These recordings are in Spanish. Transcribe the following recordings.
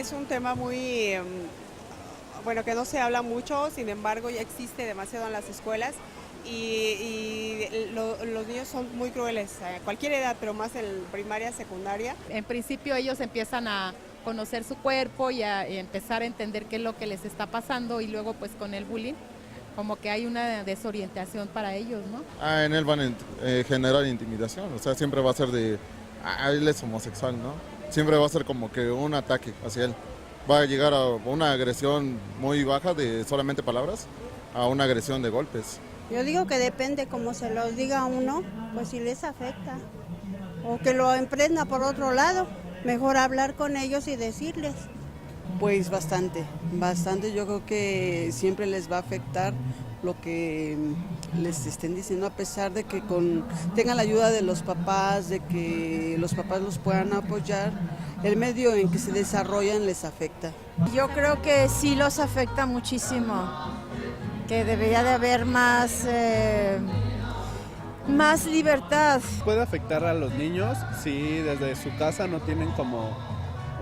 es un tema muy, bueno, que no se habla mucho, sin embargo ya existe demasiado en las escuelas los niños son muy crueles, a cualquier edad, pero más en primaria, secundaria. En principio ellos empiezan a conocer su cuerpo y a empezar a entender qué es lo que les está pasando y luego pues con el bullying como que hay una desorientación para ellos, ¿no? En él van a generar intimidación, o sea, siempre va a ser él es homosexual, ¿no? Siempre va a ser como que un ataque hacia él. Va a llegar a una agresión muy baja de solamente palabras a una agresión de golpes. Yo digo que depende cómo se los diga a uno, pues si les afecta. O que lo emprenda por otro lado, mejor hablar con ellos y decirles. Pues bastante. Yo creo que siempre les va a afectar lo que les estén diciendo, a pesar de que tengan la ayuda de los papás, de que los papás los puedan apoyar, el medio en que se desarrollan les afecta. Yo creo que sí los afecta muchísimo, que debería de haber más libertad. Puede afectar a los niños si desde su casa no tienen como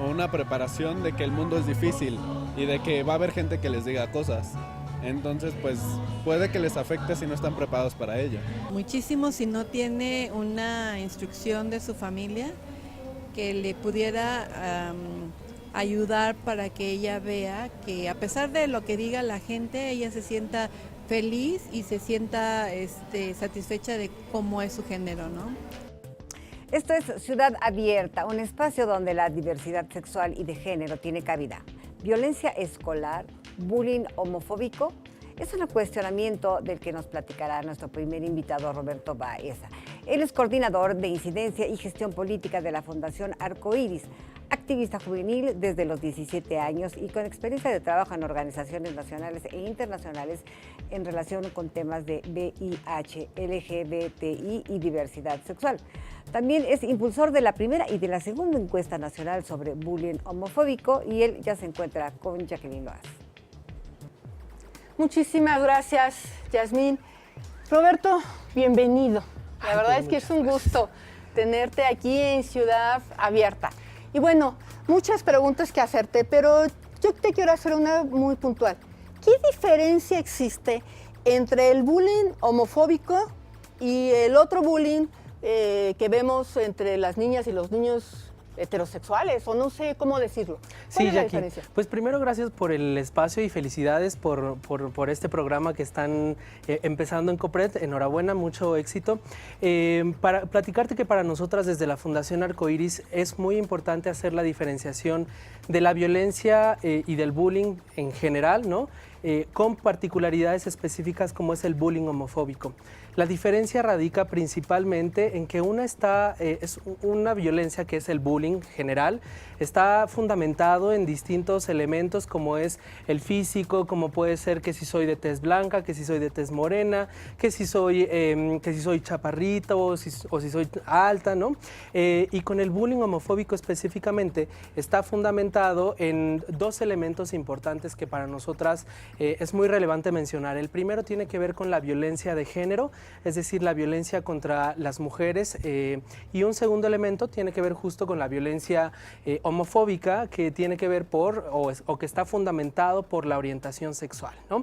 una preparación de que el mundo es difícil y de que va a haber gente que les diga cosas. Entonces, pues puede que les afecte si no están preparados para ello. Muchísimo si no tiene una instrucción de su familia que le pudiera ayudar para que ella vea que a pesar de lo que diga la gente, ella se sienta feliz y se sienta satisfecha de cómo es su género, ¿no? Esto es Ciudad Abierta, un espacio donde la diversidad sexual y de género tiene cabida. Violencia escolar, bullying homofóbico, es un cuestionamiento del que nos platicará nuestro primer invitado, Roberto Baeza. Él es coordinador de incidencia y gestión política de la Fundación Arcoíris, activista juvenil desde los 17 años y con experiencia de trabajo en organizaciones nacionales e internacionales en relación con temas de VIH, LGBTI y diversidad sexual. También es impulsor de la primera y de la segunda encuesta nacional sobre bullying homofóbico y él ya se encuentra con Jacqueline Loaz. Muchísimas gracias, Yasmín. Roberto, bienvenido. La verdad es que es un gusto tenerte aquí en Ciudad Abierta. Y bueno, muchas preguntas que hacerte, pero yo te quiero hacer una muy puntual. ¿Qué diferencia existe entre el bullying homofóbico y el otro bullying que vemos entre las niñas y los niños heterosexuales, o no sé cómo decirlo? Sí, Jackie, pues primero gracias por el espacio y felicidades por este programa que están empezando en Copred. Enhorabuena, mucho éxito. Para platicarte que para nosotras desde la Fundación Arcoíris es muy importante hacer la diferenciación de la violencia y del bullying en general, ¿no? Con particularidades específicas como es el bullying homofóbico. La diferencia radica principalmente en que es una violencia que es el bullying general, está fundamentado en distintos elementos como es el físico, como puede ser que si soy de tez blanca, que si soy de tez morena, que si soy chaparrito o si soy alta, ¿no? Y con el bullying homofóbico específicamente está fundamentado en dos elementos importantes que para nosotras es muy relevante mencionar. El primero tiene que ver con la violencia de género, es decir, la violencia contra las mujeres, y un segundo elemento tiene que ver justo con la violencia homofóbica, que tiene que ver o que está fundamentado por la orientación sexual, ¿no?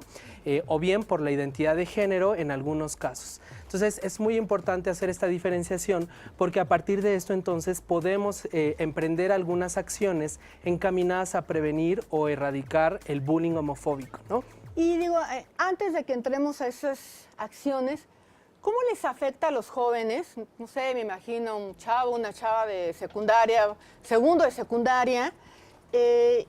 O bien por la identidad de género en algunos casos. Entonces es muy importante hacer esta diferenciación porque a partir de esto entonces podemos emprender algunas acciones encaminadas a prevenir o erradicar el bullying homofóbico, ¿no? Y digo, antes de que entremos a esas acciones, ¿cómo les afecta a los jóvenes? No sé, me imagino un chavo, una chava de secundaria, segundo de secundaria,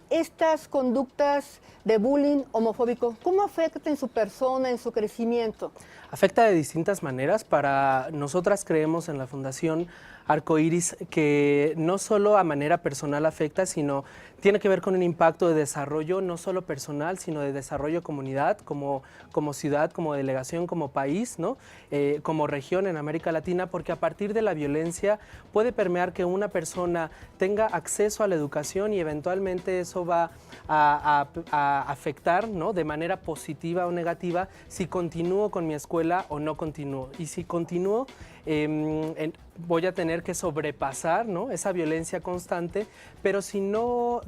estas conductas de bullying homofóbico, ¿cómo afecta en su persona, en su crecimiento? Afecta de distintas maneras. Para nosotras creemos en la Fundación Arcoíris que no solo a manera personal afecta, sino tiene que ver con un impacto de desarrollo no solo personal, sino de desarrollo comunidad, como ciudad, como delegación, como país, ¿no? Como región en América Latina, porque a partir de la violencia puede permear que una persona tenga acceso a la educación y eventualmente eventualmente eso va a afectar, ¿no?, de manera positiva o negativa si continúo con mi escuela o no continúo. Y si continúo, voy a tener que sobrepasar, ¿no?, esa violencia constante, pero si no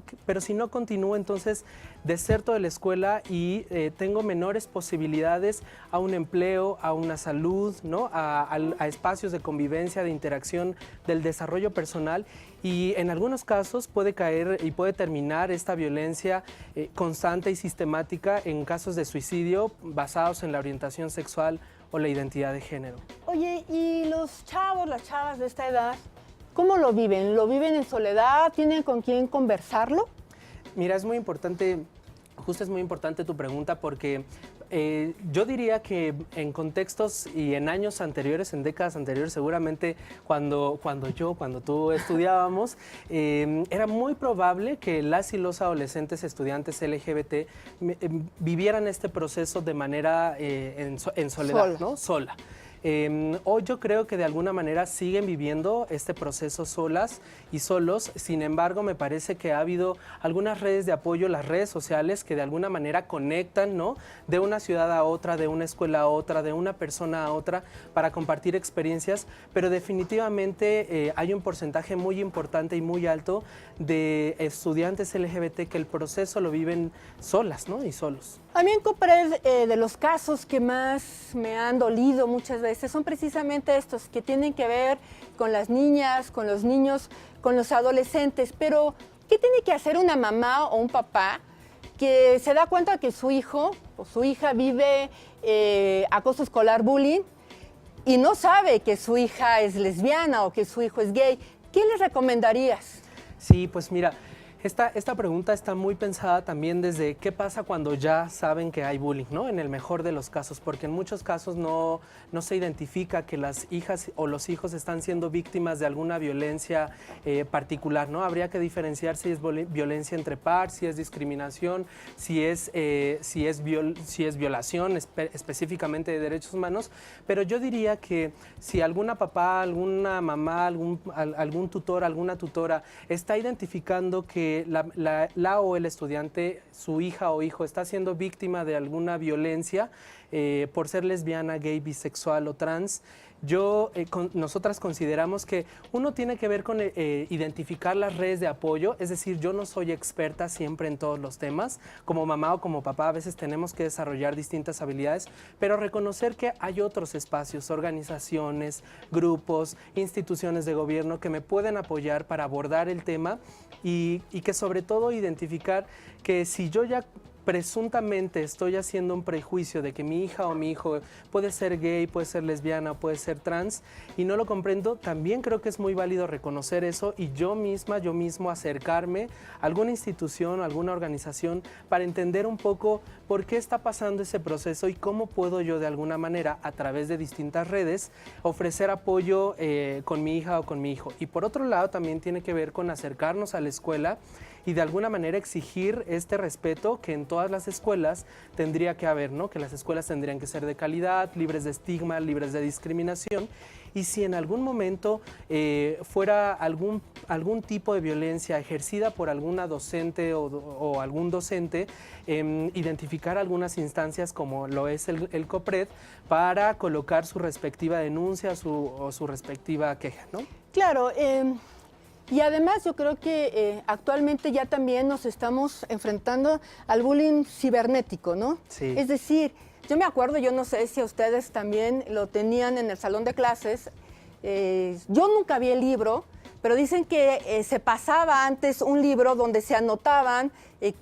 continúo, entonces deserto de la escuela y tengo menores posibilidades a un empleo, a una salud, ¿no?, a espacios de convivencia, de interacción, del desarrollo personal, y en algunos casos puede caer y puede terminar esta violencia constante y sistemática en casos de suicidio basados en la orientación sexual o la identidad de género. Oye, ¿y los chavos, las chavas de esta edad, cómo lo viven? ¿Lo viven en soledad? ¿Tienen con quién conversarlo? Mira, es muy importante tu pregunta porque yo diría que en contextos y en años anteriores, en décadas anteriores, seguramente cuando tú estudiábamos, era muy probable que las y los adolescentes estudiantes LGBT vivieran este proceso de manera en soledad, ¿no? Sola. Hoy yo creo que de alguna manera siguen viviendo este proceso solas y solos. Sin embargo, me parece que ha habido algunas redes de apoyo, las redes sociales, que de alguna manera conectan, ¿no?, de una ciudad a otra, de una escuela a otra, de una persona a otra, para compartir experiencias, pero definitivamente hay un porcentaje muy importante y muy alto de estudiantes LGBT que el proceso lo viven solas, ¿no?, y solos. A mí en Copred, de los casos que más me han dolido muchas veces son precisamente estos, que tienen que ver con las niñas, con los niños, con los adolescentes. Pero, ¿qué tiene que hacer una mamá o un papá que se da cuenta que su hijo o su hija vive acoso escolar, bullying, y no sabe que su hija es lesbiana o que su hijo es gay? ¿Qué les recomendarías? Sí, pues mira, esta pregunta está muy pensada también desde qué pasa cuando ya saben que hay bullying, ¿no?, en el mejor de los casos, porque en muchos casos no se identifica que las hijas o los hijos están siendo víctimas de alguna violencia particular, ¿no? Habría que diferenciar si es violencia entre pares, si es discriminación, si es violación específicamente de derechos humanos, pero yo diría que si alguna papá, alguna mamá, algún tutor, alguna tutora está identificando que la o el estudiante, su hija o hijo, está siendo víctima de alguna violencia por ser lesbiana, gay, bisexual o trans, nosotras consideramos que uno tiene que ver con identificar las redes de apoyo. Es decir, yo no soy experta siempre en todos los temas. Como mamá o como papá a veces tenemos que desarrollar distintas habilidades, pero reconocer que hay otros espacios, organizaciones, grupos, instituciones de gobierno que me pueden apoyar para abordar el tema y que sobre todo identificar que si yo ya presuntamente estoy haciendo un prejuicio de que mi hija o mi hijo puede ser gay, puede ser lesbiana, puede ser trans y no lo comprendo, también creo que es muy válido reconocer eso y yo mismo acercarme a alguna institución, a alguna organización para entender un poco por qué está pasando ese proceso y cómo puedo yo de alguna manera a través de distintas redes ofrecer apoyo con mi hija o con mi hijo. Y por otro lado también tiene que ver con acercarnos a la escuela y de alguna manera exigir este respeto que en todas las escuelas tendría que haber, ¿no? Que las escuelas tendrían que ser de calidad, libres de estigma, libres de discriminación. Y si en algún momento fuera algún tipo de violencia ejercida por alguna docente o algún docente, identificar algunas instancias como lo es el COPRED para colocar su respectiva denuncia o su respectiva queja, ¿no? Claro, y además yo creo que actualmente ya también nos estamos enfrentando al bullying cibernético, ¿no? Sí. Es decir, yo me acuerdo, yo no sé si ustedes también lo tenían en el salón de clases, yo nunca vi el libro, pero dicen que se pasaba antes un libro donde se anotaban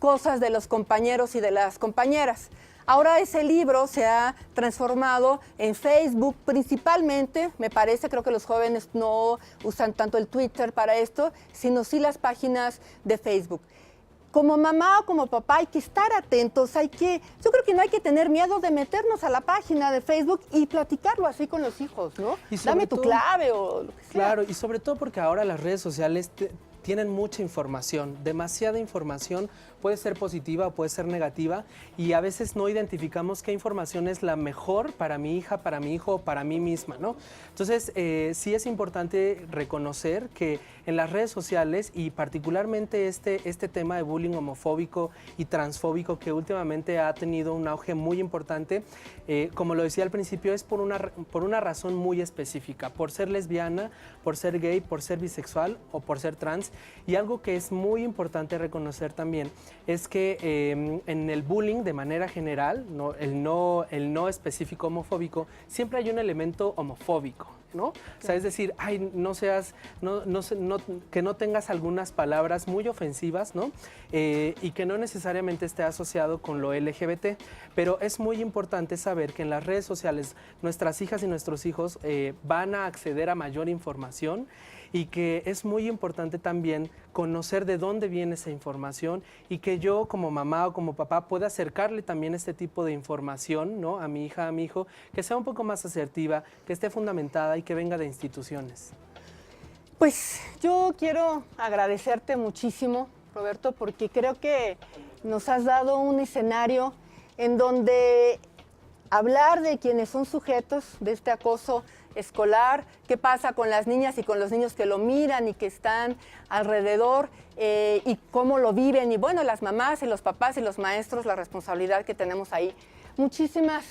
cosas de los compañeros y de las compañeras. Ahora ese libro se ha transformado en Facebook principalmente, me parece, creo que los jóvenes no usan tanto el Twitter para esto, sino sí las páginas de Facebook. Como mamá o como papá hay que estar atentos, yo creo que no hay que tener miedo de meternos a la página de Facebook y platicarlo así con los hijos, ¿no? Dame tu clave o lo que sea. Claro, y sobre todo porque ahora las redes sociales tienen mucha información, demasiada información puede ser positiva o puede ser negativa, y a veces no identificamos qué información es la mejor para mi hija, para mi hijo o para mí misma, ¿no? Entonces, sí es importante reconocer que en las redes sociales, y particularmente este tema de bullying homofóbico y transfóbico, que últimamente ha tenido un auge muy importante, como lo decía al principio, es por una razón muy específica, por ser lesbiana, por ser gay, por ser bisexual o por ser trans. Y algo que es muy importante reconocer también es que en el bullying de manera general, el no específico homofóbico, siempre hay un elemento homofóbico, ¿no? O sea, es decir, ay, que no tengas algunas palabras muy ofensivas, ¿no? Y que no necesariamente esté asociado con lo LGBT. Pero es muy importante saber que en las redes sociales nuestras hijas y nuestros hijos van a acceder a mayor información, y que es muy importante también conocer de dónde viene esa información, y que yo como mamá o como papá pueda acercarle también este tipo de información, ¿no? A mi hija, a mi hijo, que sea un poco más asertiva, que esté fundamentada y que venga de instituciones. Pues yo quiero agradecerte muchísimo, Roberto, porque creo que nos has dado un escenario en donde hablar de quienes son sujetos de este acoso escolar, qué pasa con las niñas y con los niños que lo miran y que están alrededor, y cómo lo viven, y bueno, las mamás y los papás y los maestros, la responsabilidad que tenemos ahí. Muchísimas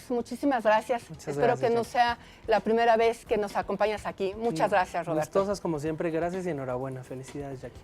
gracias. Espero que no sea la primera vez que nos acompañas aquí. Muchas gracias, Roberto. Gustosas como siempre, gracias y enhorabuena. Felicidades, Jackie.